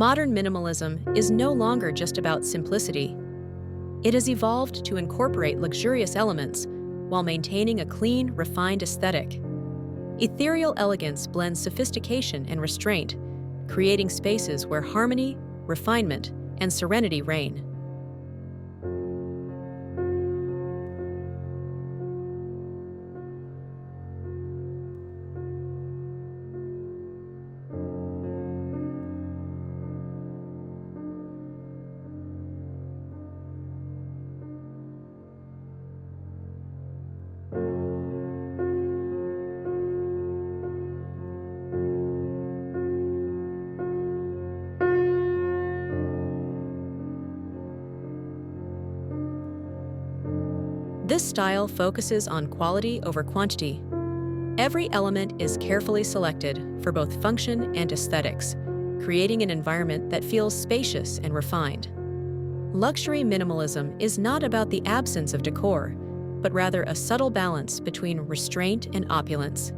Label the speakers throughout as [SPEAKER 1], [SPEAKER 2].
[SPEAKER 1] Modern minimalism is no longer just about simplicity. It has evolved to incorporate luxurious elements while maintaining a clean, refined aesthetic. Ethereal elegance blends sophistication and restraint, creating spaces where harmony, refinement, and serenity reign. This style focuses on quality over quantity. Every element is carefully selected for both function and aesthetics, creating an environment that feels spacious and refined. Luxury minimalism is not about the absence of decor, but rather a subtle balance between restraint and opulence.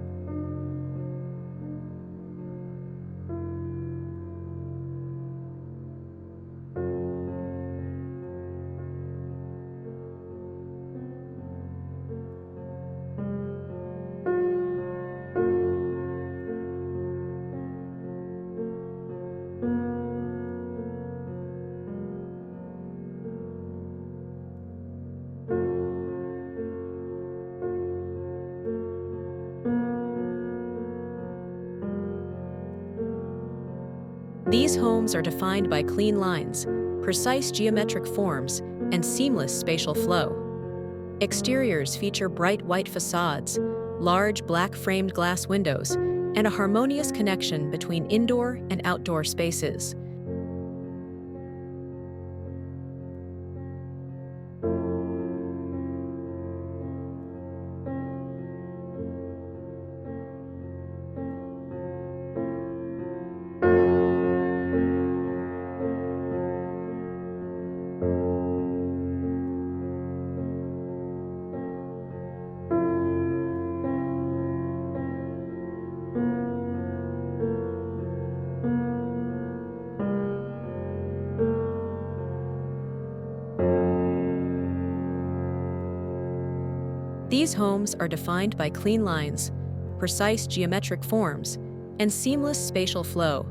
[SPEAKER 1] These homes are defined by clean lines, precise geometric forms, and seamless spatial flow. Exteriors feature bright white facades, large black framed glass windows, and a harmonious connection between indoor and outdoor spaces. These homes are defined by clean lines, precise geometric forms, and seamless spatial flow.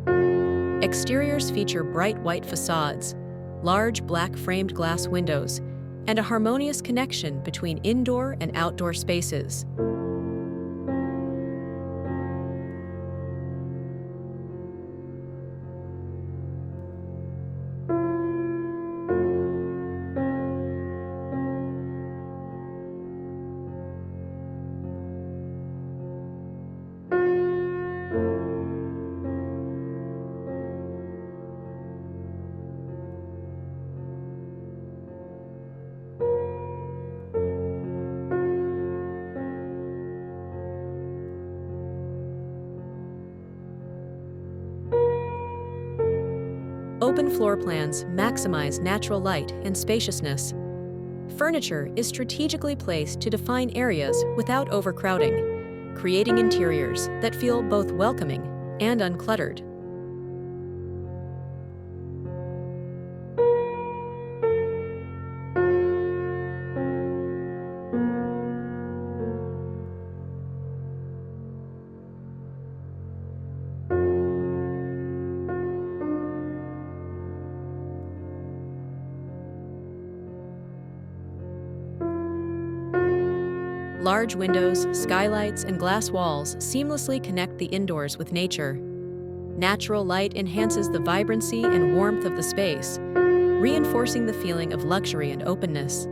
[SPEAKER 1] Exteriors feature bright white facades, large black framed glass windows, and a harmonious connection between indoor and outdoor spaces. Open floor plans maximize natural light and spaciousness. Furniture is strategically placed to define areas without overcrowding, creating interiors that feel both welcoming and uncluttered. Large windows, skylights, and glass walls seamlessly connect the indoors with nature. Natural light enhances the vibrancy and warmth of the space, reinforcing the feeling of luxury and openness.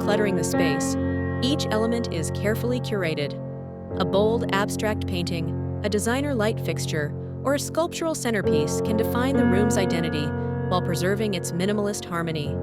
[SPEAKER 1] decluttering the space, each element is carefully curated. A bold, abstract painting, a designer light fixture, or a sculptural centerpiece can define the room's identity while preserving its minimalist harmony.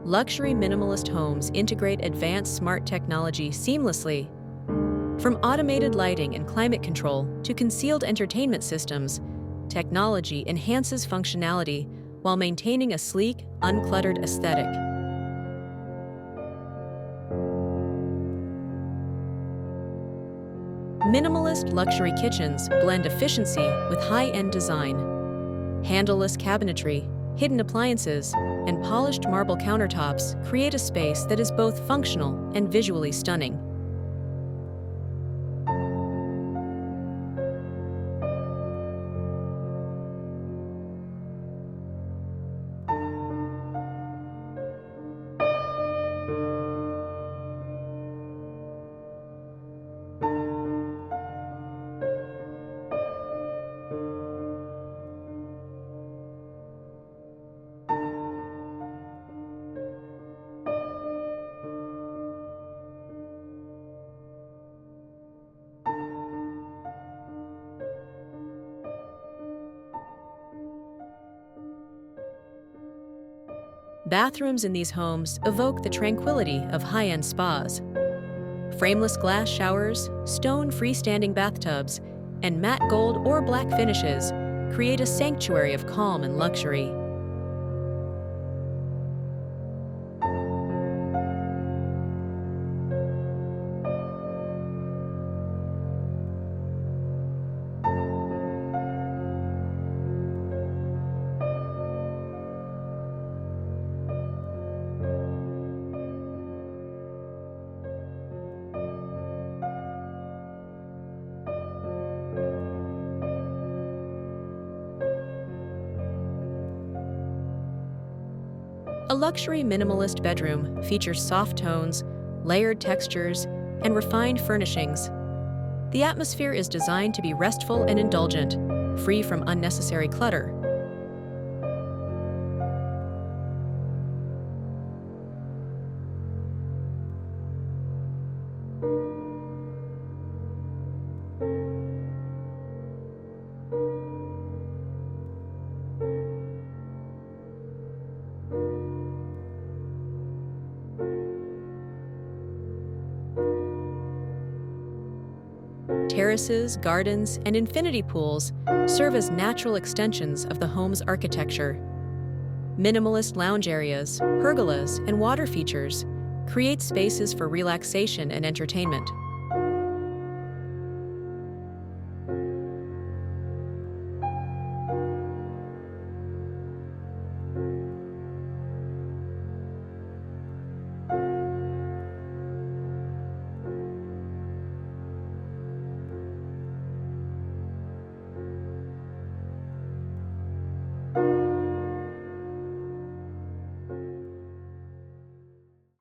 [SPEAKER 1] Luxury minimalist homes integrate advanced smart technology seamlessly. From automated lighting and climate control to concealed entertainment systems, technology enhances functionality while maintaining a sleek, uncluttered aesthetic. Minimalist luxury kitchens blend efficiency with high-end design. Handleless cabinetry, hidden appliances, and polished marble countertops create a space that is both functional and visually stunning. Bathrooms in these homes evoke the tranquility of high-end spas. Frameless glass showers, stone freestanding bathtubs, and matte gold or black finishes create a sanctuary of calm and luxury. A luxury minimalist bedroom features soft tones, layered textures, and refined furnishings. The atmosphere is designed to be restful and indulgent, free from unnecessary clutter. Terraces, gardens, and infinity pools serve as natural extensions of the home's architecture. Minimalist lounge areas, pergolas, and water features create spaces for relaxation and entertainment.